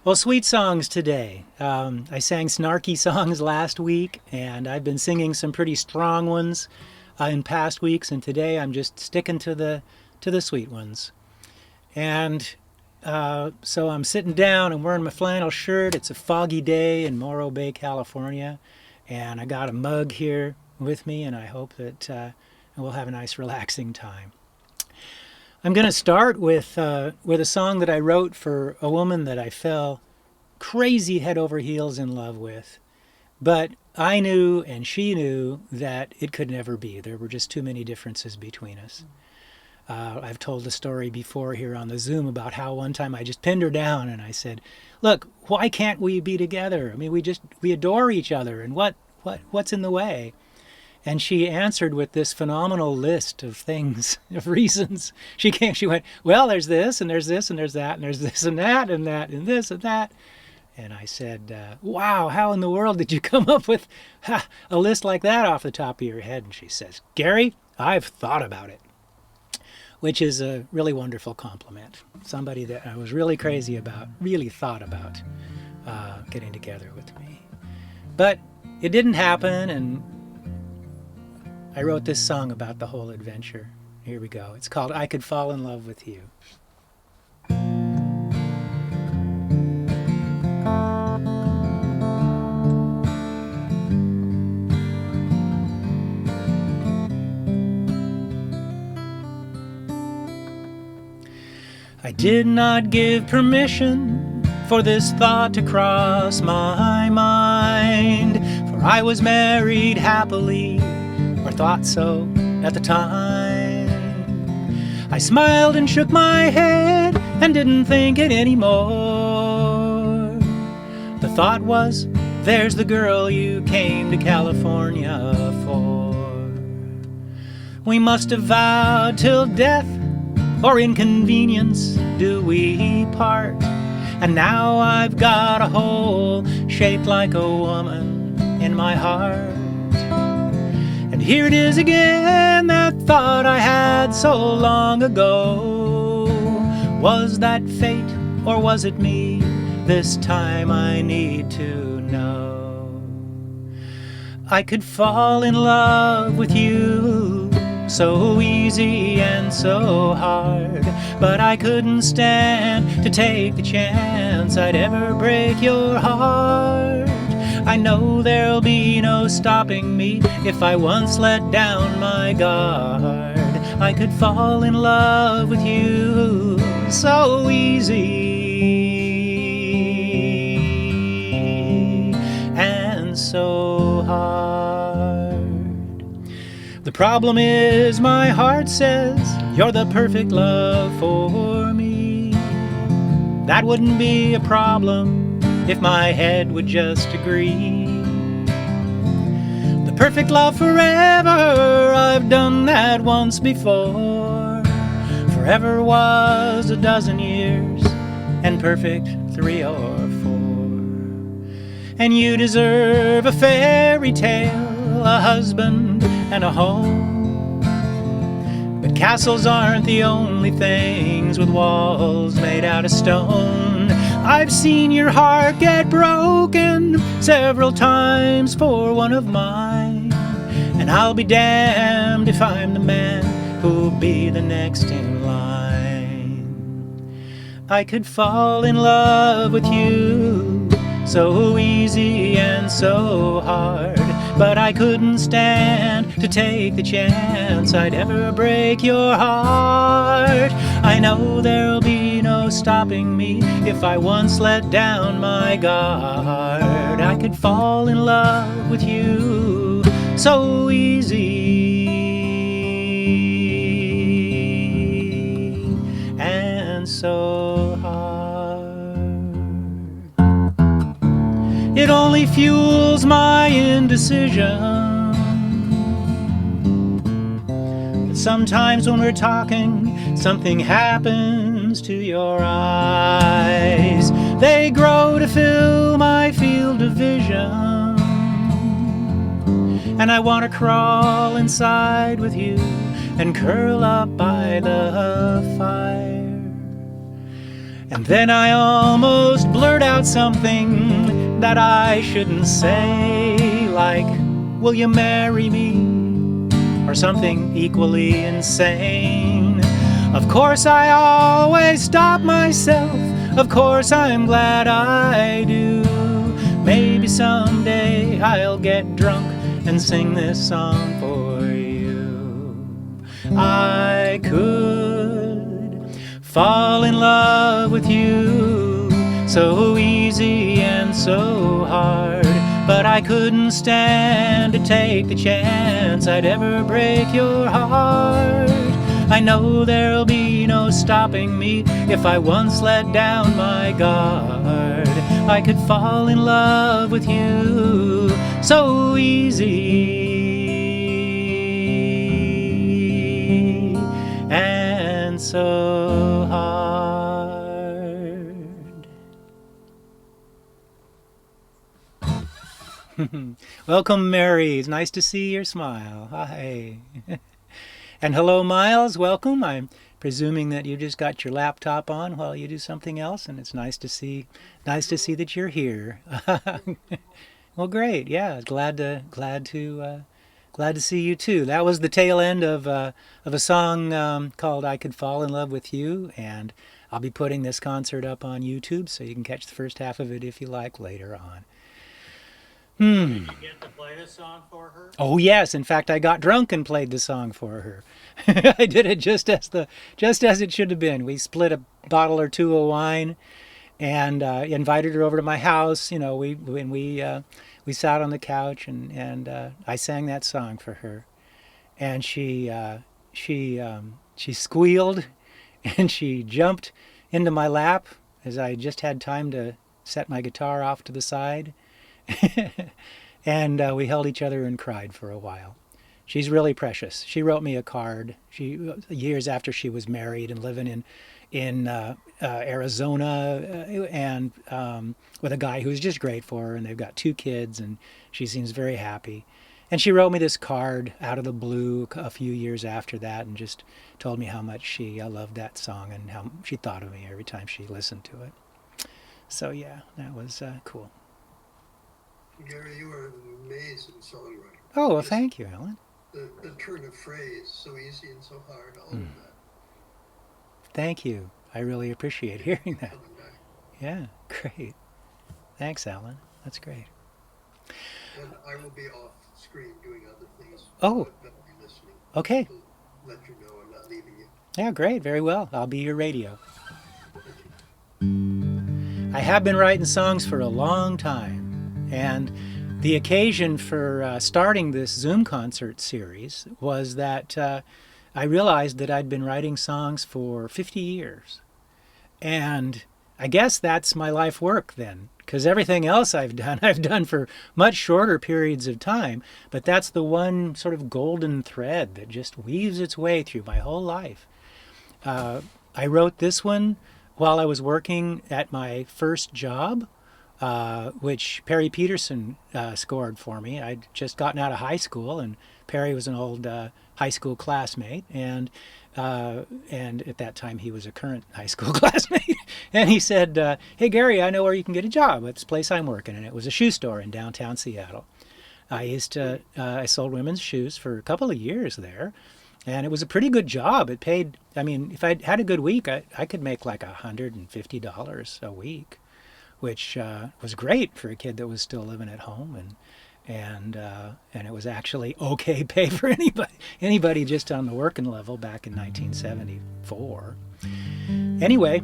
Well, sweet songs today. I sang snarky songs last week, and I've been singing some pretty strong ones in past weeks, and today I'm just sticking to the sweet ones. And so I'm sitting down and wearing my flannel shirt. It's a foggy day in Morro Bay, California, and I got a mug here with me, and I hope that we'll have a nice relaxing time. I'm going to start with a song that I wrote for a woman that I fell crazy head over heels in love with. But I knew and she knew that it could never be. There were just too many differences between us. I've told a story before here on the Zoom about how one time I just pinned her down and I said, look, why can't we be together? I mean, we adore each other, and what's in the way? And she answered with this phenomenal list of things, of reasons. She went, well, there's this, and there's this, and there's that, and there's this, and that, and that, and this, and that. And I said, wow, how in the world did you come up with a list like that off the top of your head? And she says, Gary, I've thought about it, which is a really wonderful compliment. Somebody that I was really crazy about, really thought about getting together with me. But it didn't happen, and I wrote this song about the whole adventure. Here we go. It's called I Could Fall in Love with You. I did not give permission for this thought to cross my mind, for I was married happily, or thought so at the time. I smiled and shook my head and didn't think it anymore. The thought was, there's the girl you came to California for. We must have vowed till death or inconvenience do we part, and now I've got a hole shaped like a woman in my heart. And here it is again, that thought I had so long ago. Was that fate or was it me? This time I need to know. I could fall in love with you, so easy and so hard, but I couldn't stand to take the chance I'd ever break your heart. I know there'll be no stopping me if I once let down my guard. I could fall in love with you so easy and so hard. The problem is my heart says you're the perfect love for me. That wouldn't be a problem if my head would just agree. The perfect love forever, I've done that once before. Forever was a dozen years, and perfect 3 or 4. And you deserve a fairy tale, a husband and a home. But castles aren't the only things with walls made out of stone. I've seen your heart get broken several times for one of mine, and I'll be damned if I'm the man who'll be the next in line. I could fall in love with you so easy and so hard, but I couldn't stand to take the chance I'd ever break your heart. I know there'll be no stopping me if I once let down my guard. I could fall in love with you so easy and so hard. It only fuels my indecision. But sometimes when we're talking, something happens to your eyes. They grow to fill my field of vision, and I want to crawl inside with you and curl up by the fire. And then I almost blurt out something that I shouldn't say, like, will you marry me? Or something equally insane. Of course I always stop myself, of course I'm glad I do. Maybe someday I'll get drunk and sing this song for you. I could fall in love with you, so easy and so hard, but I couldn't stand to take the chance I'd ever break your heart. I know there'll be no stopping me if I once let down my guard. I could fall in love with you so easy and so hard. Welcome, Mary. It's nice to see your smile. Hi. And hello, Miles. Welcome. I'm presuming that you just got your laptop on while you do something else, and it's nice to see that you're here. Well, great. Yeah, glad to see you too. That was the tail end of a song called "I Could Fall in Love with You," and I'll be putting this concert up on YouTube, so you can catch the first half of it if you like later on. Did you get to play this song for her? Oh yes, in fact I got drunk and played the song for her. I did it just as it should have been. We split a bottle or two of wine and invited her over to my house. You know, we sat on the couch and I sang that song for her. And she squealed and she jumped into my lap as I just had time to set my guitar off to the side. And we held each other and cried for a while. She's really precious. She wrote me a card. Years after she was married and living in Arizona, and with a guy who's just great for her, and they've got 2 kids, and she seems very happy. And she wrote me this card out of the blue a few years after that, and just told me how much she loved that song and how she thought of me every time she listened to it. So yeah, that was cool. Gary, you are an amazing songwriter. Oh, well, thank you, Alan. The turn of phrase, so easy and so hard, all of that. Thank you. I really appreciate hearing that. Coming back. Yeah, great. Thanks, Alan. That's great. And I will be off screen doing other things. Oh. But be listening. Okay. To let you know I'm not leaving you. Yeah, great. Very well. I'll be your radio. I have been writing songs for a long time. And the occasion for starting this Zoom concert series was that I realized that I'd been writing songs for 50 years. And I guess that's my life work then, because everything else I've done for much shorter periods of time. But that's the one sort of golden thread that just weaves its way through my whole life. I wrote this one while I was working at my first job, which Perry Peterson scored for me. I'd just gotten out of high school, and Perry was an old high school classmate, and at that time he was a current high school classmate. And he said, "Hey Gary, I know where you can get a job at this place I'm working," and it was a shoe store in downtown Seattle. I sold women's shoes for a couple of years there, and it was a pretty good job. It paid. I mean, if I had a good week, I could make like $150 a week, which was great for a kid that was still living at home, and it was actually okay pay for anybody just on the working level back in 1974. Anyway,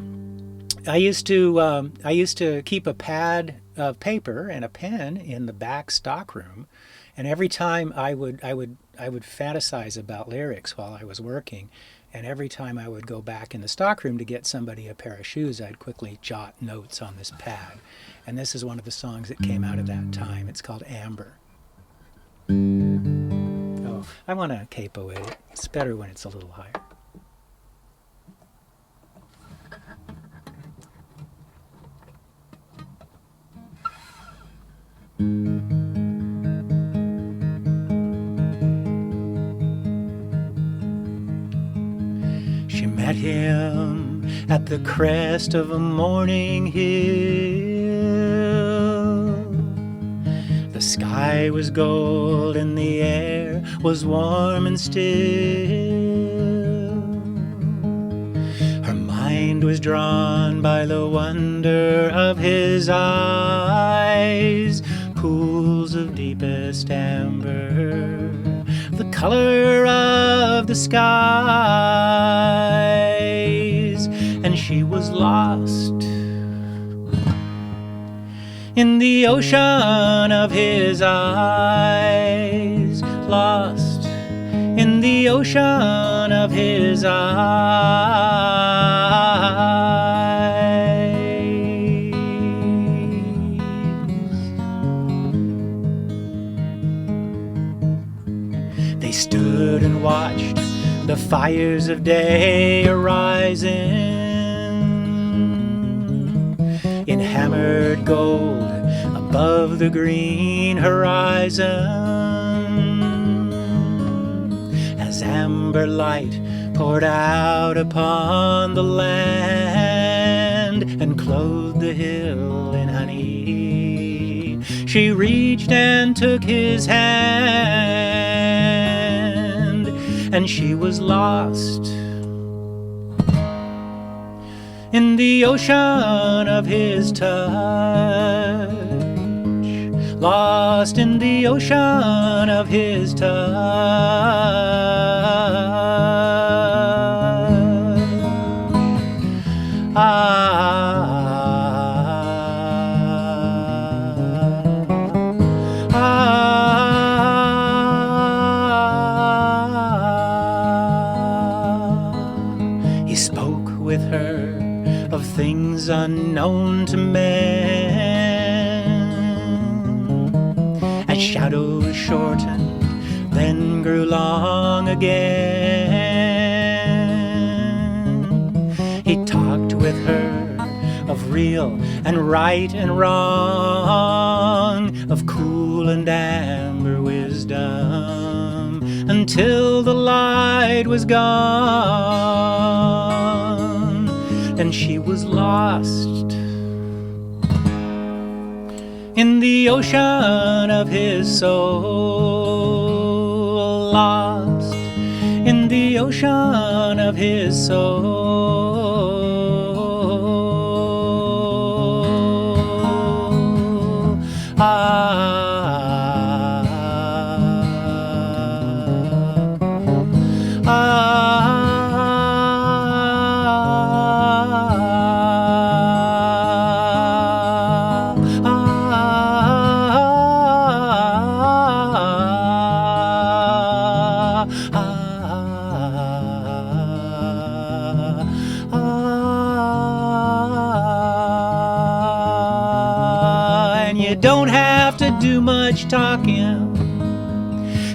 I used to keep a pad of paper and a pen in the back stockroom, and every time I would fantasize about lyrics while I was working. And every time I would go back in the stockroom to get somebody a pair of shoes, I'd quickly jot notes on this pad. And this is one of the songs that came out of that time. It's called Amber. Oh, I want to capo it. It's better when it's a little higher. She met him at the crest of a morning hill. The sky was gold and the air was warm and still. Her mind was drawn by the wonder of his eyes, pools of deepest amber, the color of the skies, and she was lost in the ocean of his eyes, lost in the ocean of his eyes. They stood and watched the fires of day arising in hammered gold above the green horizon, as amber light poured out upon the land and clothed the hill in honey. She reached and took his hand, and she was lost in the ocean of his touch, lost in the ocean of his touch. He spoke with her of things unknown to men, as shadows shortened, then grew long again. He talked with her of real and right and wrong, of cool and amber wisdom, until the light was gone, and she was lost in the ocean of his soul, lost in the ocean of his soul. And you don't have to do much talking,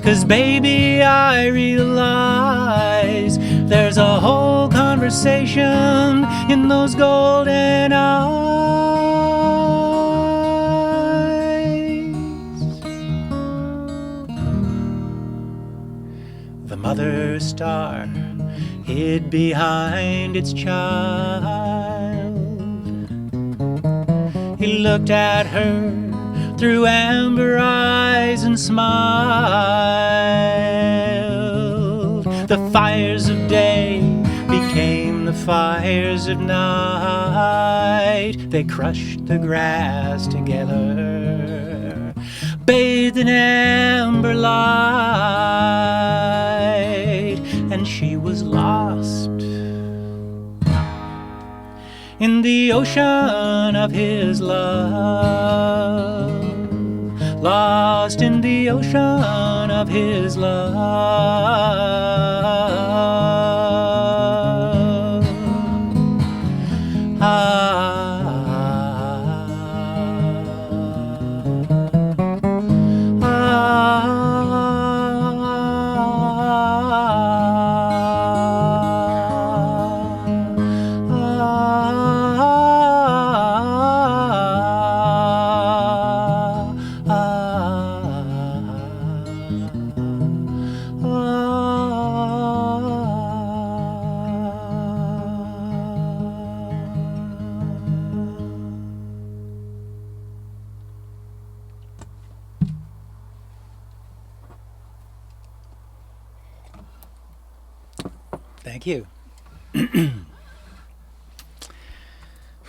'cause baby, I realize there's a whole conversation in those golden eyes. The mother star hid behind its child. He looked at her through amber eyes and smiled. The fires of day became the fires of night. They crushed the grass together, bathed in amber light, and she was lost in the ocean of his love, lost in the ocean of his love. Thank you.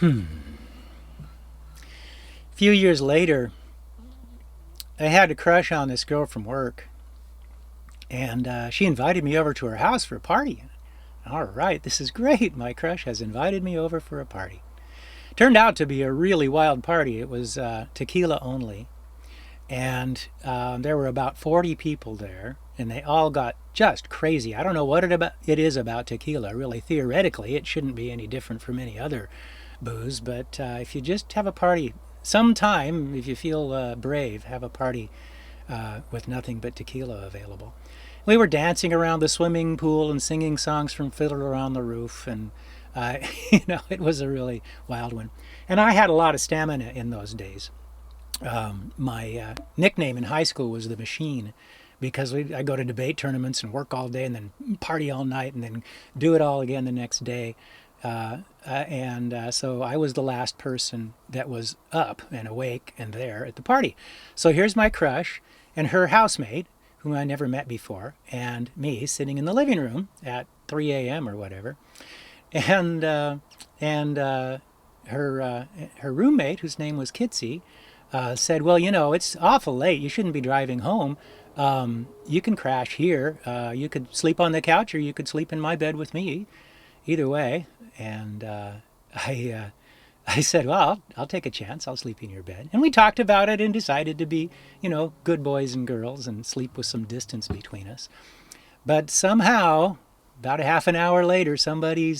A few years later, I had a crush on this girl from work, and she invited me over to her house for a party. All right, this is great. My crush has invited me over for a party. Turned out to be a really wild party. It was tequila only, and there were about 40 people there, and they all got just crazy. I don't know what it is about tequila. Really, theoretically, it shouldn't be any different from any other booze, but if you just have a party sometime, if you feel brave, have a party with nothing but tequila available. We were dancing around the swimming pool and singing songs from Fiddler on the Roof, and it was a really wild one. And I had a lot of stamina in those days. My nickname in high school was the Machine, because I go to debate tournaments and work all day and then party all night and then do it all again the next day. So I was the last person that was up and awake and there at the party. So here's my crush and her housemate, whom I never met before, and me sitting in the living room at 3 a.m. or whatever. And her roommate, whose name was Kitzi, said, well, it's awful late. You shouldn't be driving home. You can crash here. You could sleep on the couch, or you could sleep in my bed with me. Either way. And I said, well, I'll take a chance. I'll sleep in your bed. And we talked about it and decided to be, good boys and girls and sleep with some distance between us. But somehow, about a half an hour later, somebody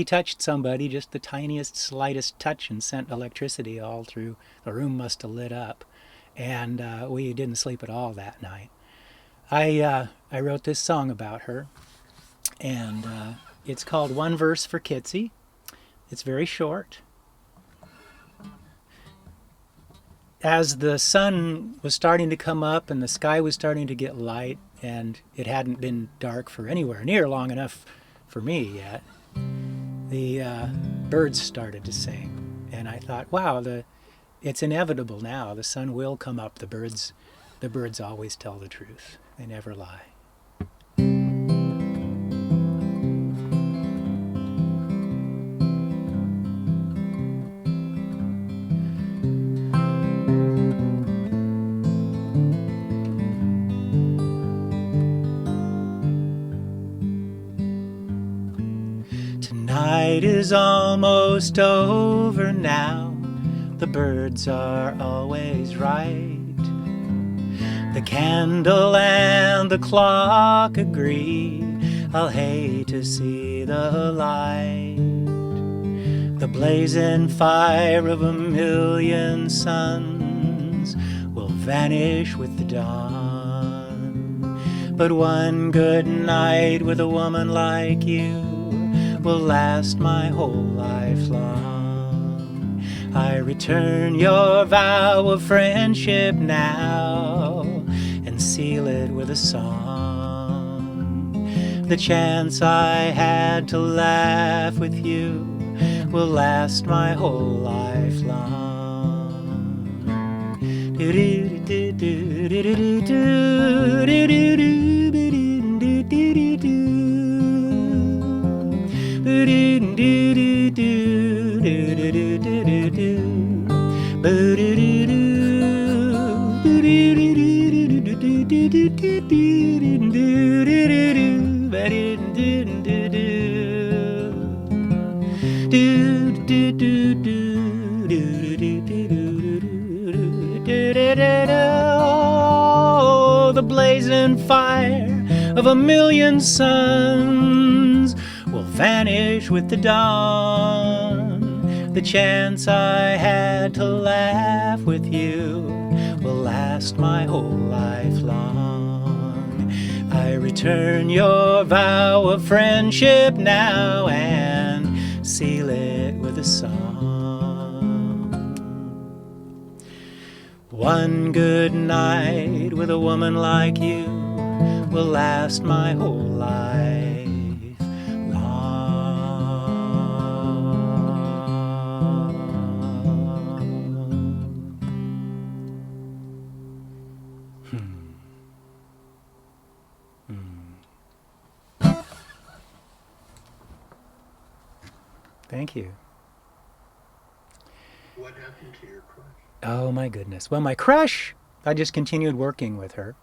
touched somebody, just the tiniest, slightest touch, and sent electricity all through. The room must have lit up. And we didn't sleep at all that night. I wrote this song about her, and it's called One Verse for Kitzi. It's very short. As the sun was starting to come up and the sky was starting to get light, and it hadn't been dark for anywhere near long enough for me yet, the birds started to sing. And I thought, wow, it's inevitable now. The sun will come up. The birds always tell the truth. They never lie. Night is almost over now. The birds are always right. The candle and the clock agree. I'll hate to see the light. The blazing fire of a million suns will vanish with the dawn. But one good night with a woman like you will last my whole life long. I return your vow of friendship now and seal it with a song. The chance I had to laugh with you will last my whole life long. The blazing fire of a million suns will vanish with the dawn. The chance I had to laugh with you will last my whole life long. I return your vow of friendship now and seal it with a song. One good night with a woman like you will last my whole life long. Thank you. What happened to your crush? Oh my goodness. Well, my crush, I just continued working with her.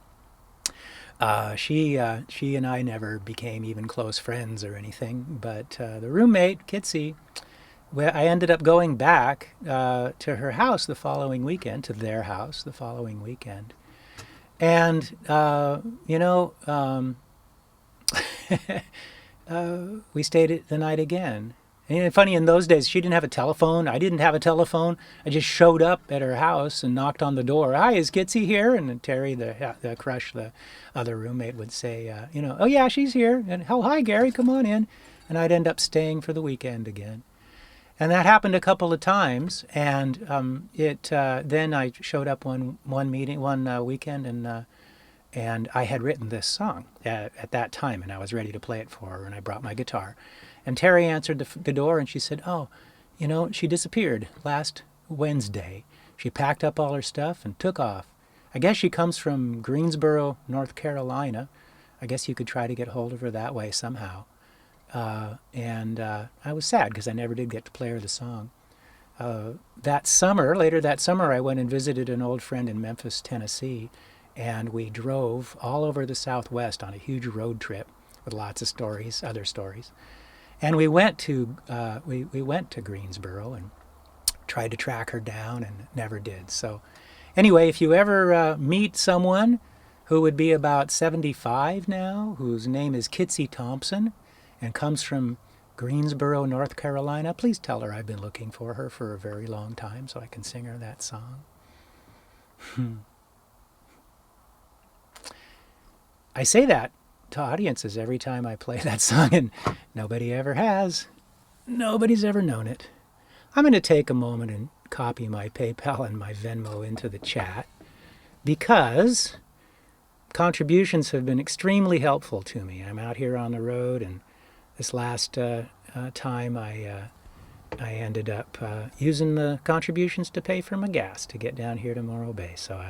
She and I never became even close friends or anything, but the roommate, Kitzi, well, I ended up going back to her house the following weekend, to their house the following weekend. And, we stayed the night again. And funny, in those days, she didn't have a telephone. I didn't have a telephone. I just showed up at her house and knocked on the door. Hi, is Kitzi here? And then Terry, the crush, the other roommate, would say, oh yeah, she's here. And oh, hi, Gary, come on in. And I'd end up staying for the weekend again. And that happened a couple of times. And then I showed up one weekend, and I had written this song at that time, and I was ready to play it for her, and I brought my guitar. And Terry answered the door, and she said, oh, she disappeared last Wednesday. She packed up all her stuff and took off. I guess she comes from Greensboro, North Carolina. I guess you could try to get hold of her that way somehow. And I was sad because I never did get to play her the song. Later that summer, I went and visited an old friend in Memphis, Tennessee, and we drove all over the Southwest on a huge road trip with lots of stories, other stories. And we went to Greensboro and tried to track her down and never did. So anyway, if you ever meet someone who would be about 75 now, whose name is Kitzi Thompson and comes from Greensboro, North Carolina, please tell her I've been looking for her for a very long time so I can sing her that song. I say that to audiences every time I play that song, and nobody ever has. Nobody's ever known it. I'm going to take a moment and copy my PayPal and my Venmo into the chat because contributions have been extremely helpful to me. I'm out here on the road, and this last time I ended up using the contributions to pay for my gas to get down here to Morro Bay. So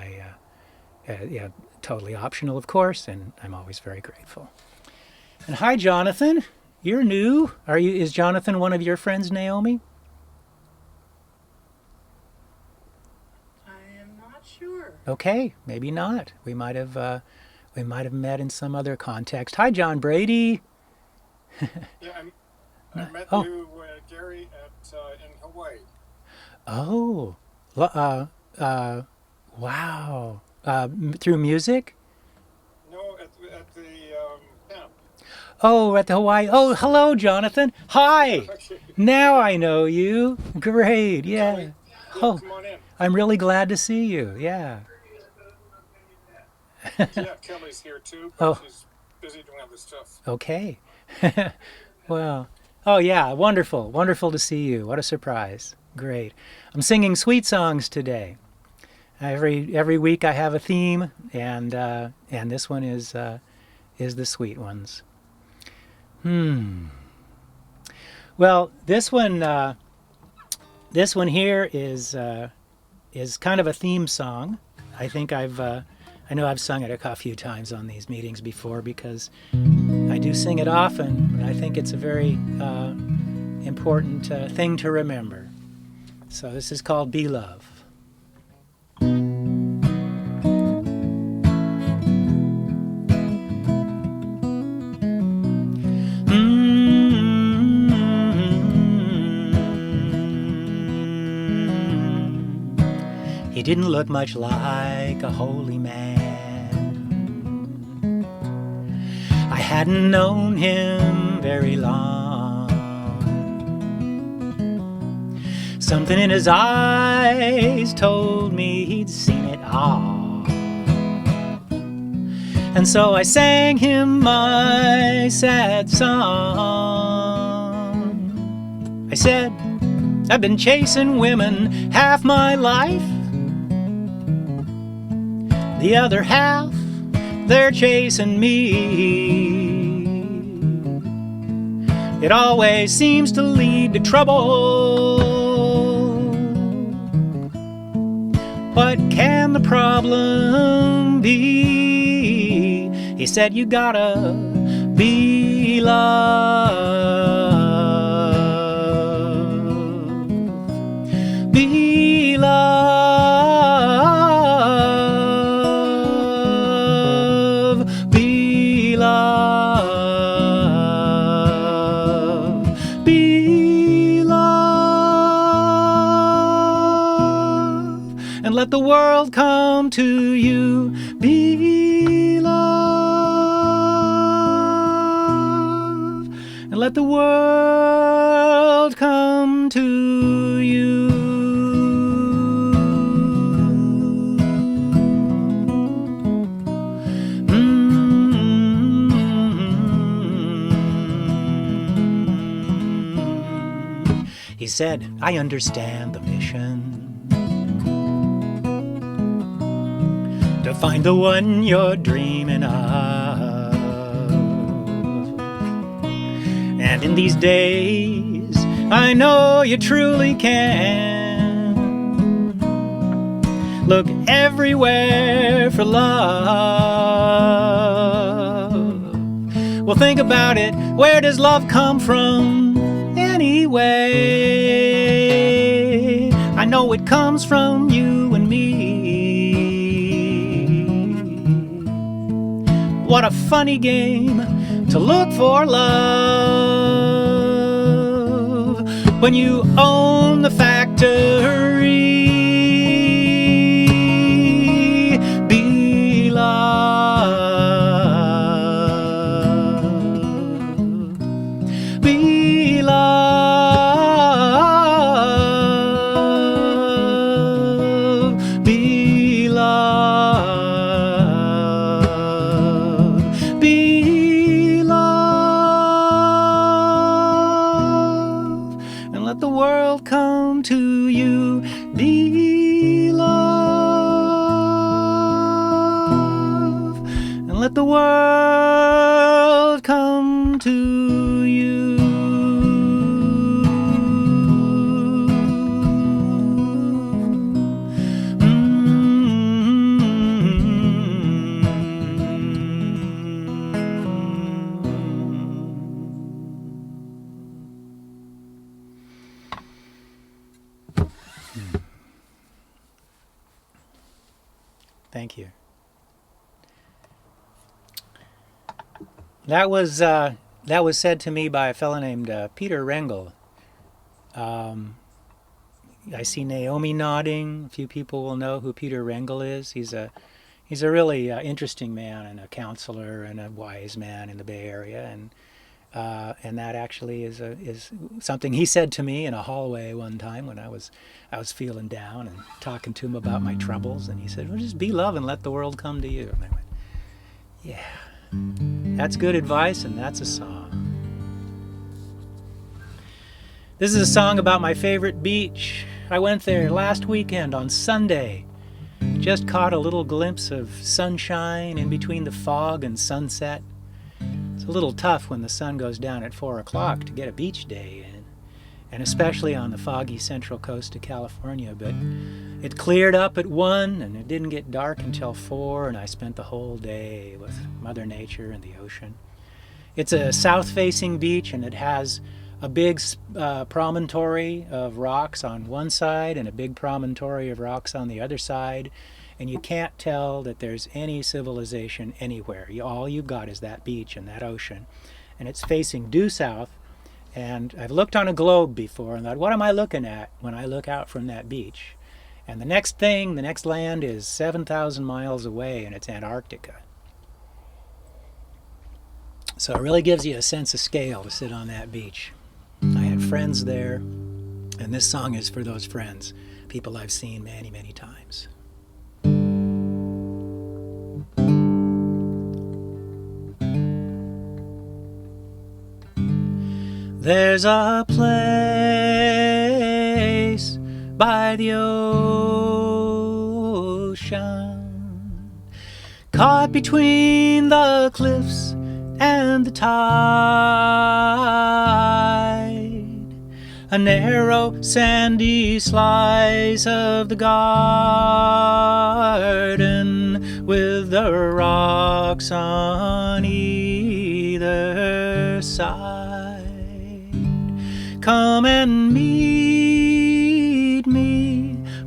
totally optional, of course, and I'm always very grateful. And hi, Jonathan. You're new. Is Jonathan one of your friends, Naomi? I am not sure. Okay, maybe not. We might have met in some other context. Hi, John Brady. Yeah, I met Oh. you, Gary, in Hawaii. Oh, wow. Through music? No, at the camp. Oh, at the Hawaii. Oh, hello, Jonathan. Hi. Okay. Now I know you. Great. Yeah. Yeah, Oh, come on in. I'm really glad to see you. Yeah. Yeah, Kelly's here too, but Oh. she's busy doing other stuff. Okay. Well, oh yeah, wonderful. Wonderful to see you. What a surprise. Great. I'm singing sweet songs today. Every week I have a theme, and this one is the sweet ones. Well, this one here is kind of a theme song. I think I know I've sung it a few times on these meetings before because I do sing it often, but I think it's a very important thing to remember. So this is called Be Love. He didn't look much like a holy man. I hadn't known him very long. Something in his eyes told me he'd seen it all. And so I sang him my sad song. I said, I've been chasing women half my life. The other half, they're chasing me. It always seems to lead to trouble. What can the problem be? He said, you gotta be loved. be love, be love, be love, and let the world come to you. Be love, and let the world come to you. He said, I understand the mission to find the one you're dreaming of. And in these days, I know you truly can look everywhere for love. Well, think about it. Where does love come from anyway? I know it comes from you and me. What a funny game to look for love when you own the factory. Be love, be love, be love, be love, and let the world come to you. Be love, and let the world come to you. Thank you. That was said to me by a fellow named Peter Rengel. I see Naomi nodding. A few people will know who Peter Rengel is. He's a really interesting man and a counselor and a wise man in the Bay Area, and that actually is something he said to me in a hallway one time when I was feeling down and talking to him about my troubles, and he said, well, just be love and let the world come to you. And I went, yeah, that's good advice, and that's a song. This is a song about my favorite beach. I went there last weekend on Sunday. Just caught a little glimpse of sunshine in between the fog and sunset. It's a little tough when the sun goes down at 4 o'clock to get a beach day in, and especially on the foggy central coast of California, but it cleared up at 1 and it didn't get dark until 4, and I spent the whole day with Mother Nature and the ocean. It's a south-facing beach, and it has a big promontory of rocks on one side and a big promontory of rocks on the other side, and you can't tell that there's any civilization anywhere. All you've got is that beach and that ocean, and it's facing due south. And I've looked on a globe before and thought, what am I looking at when I look out from that beach? And the next land is 7,000 miles away, and it's Antarctica. So it really gives you a sense of scale to sit on that beach. I had friends there, and this song is for those friends, people I've seen many, many times. There's a place by the ocean, caught between the cliffs and the tide, a narrow sandy slice of the garden with the rocks on either side. Come and meet me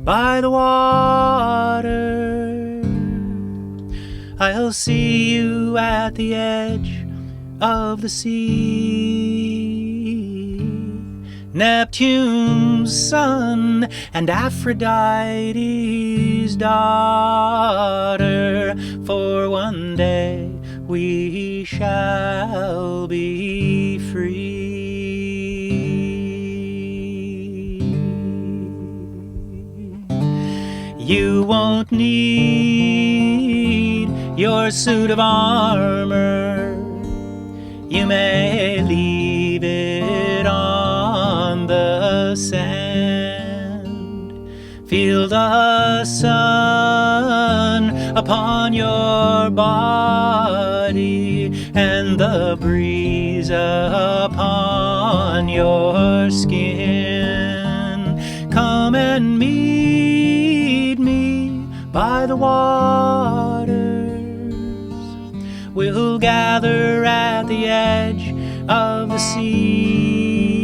by the water. I'll see you at the edge of the sea. Neptune's son and Aphrodite's daughter, for one day we shall be free. You won't need your suit of armor. You may leave it on the sand. Feel the sun upon your body and the breeze upon your skin. Come and meet me by the waters. We'll gather at the edge of the sea.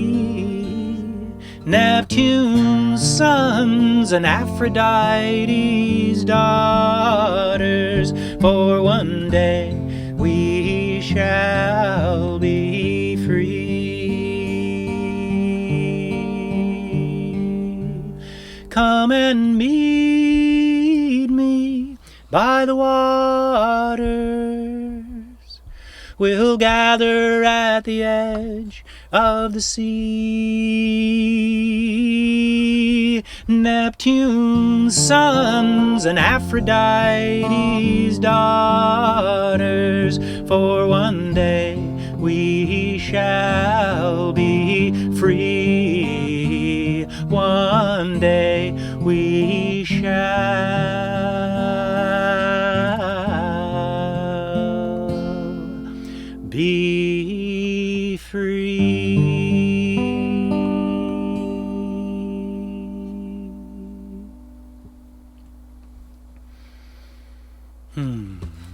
Neptune's sons and Aphrodite's daughters, for one day we shall be free. Come and meet me by the waters. We'll gather at the edge of the sea. Neptune's sons and Aphrodite's daughters, for one day we shall be free. One day we shall be free.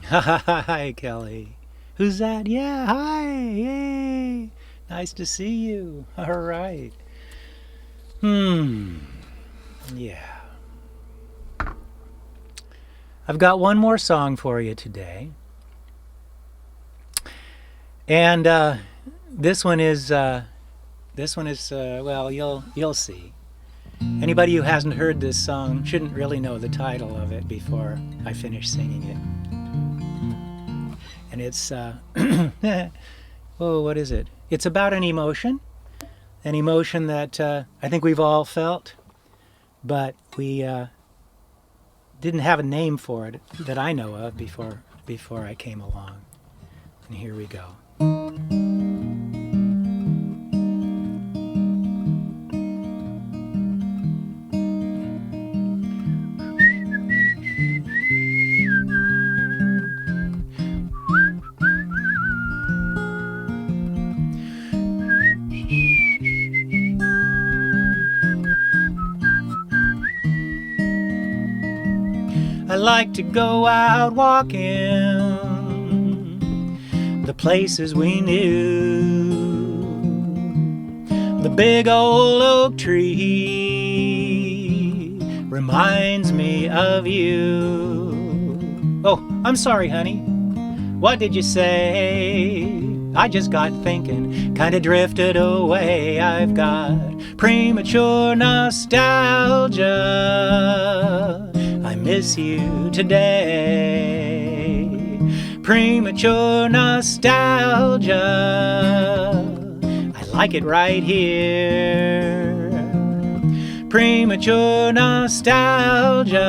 Hi, Kelly. Who's that? Yeah, hi. Yay. Nice to see you. All right. Yeah. I've got one more song for you today. And this one is well, you'll see. Anybody who hasn't heard this song shouldn't really know the title of it before I finish singing it. And it's what is it? It's about an emotion that I think we've all felt, but we didn't have a name for it that I know of before I came along. And here we go. I like to go out walking the places we knew. The big old oak tree reminds me of you. Oh, I'm sorry, honey. What did you say? I just got thinking, kinda drifted away. I've got premature nostalgia. I miss you today. Premature nostalgia. I like it right here. Premature nostalgia.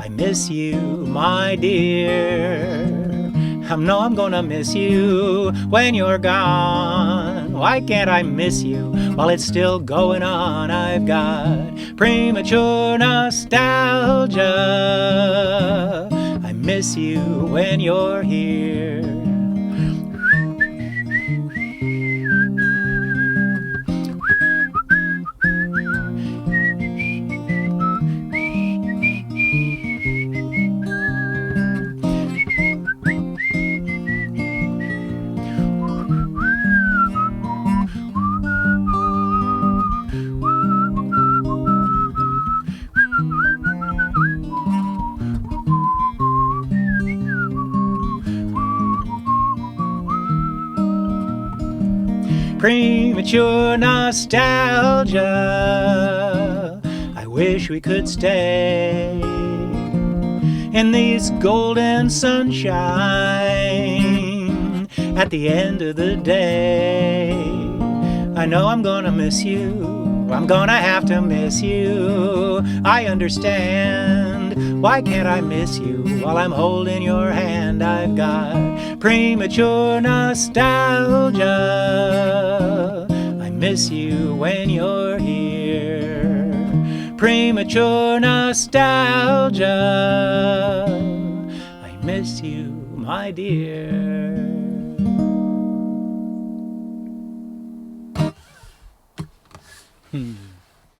I miss you, my dear. I'm gonna miss you when you're gone. Why can't I miss you while it's still going on? I've got premature nostalgia. I miss you when you're here. Premature nostalgia. I wish we could stay in these golden sunshine at the end of the day. I know I'm gonna miss you, I'm gonna have to miss you. I understand, why can't I miss you while I'm holding your hand? I've got premature nostalgia. I miss you when you're here. Premature nostalgia. I miss you, my dear. Hmm.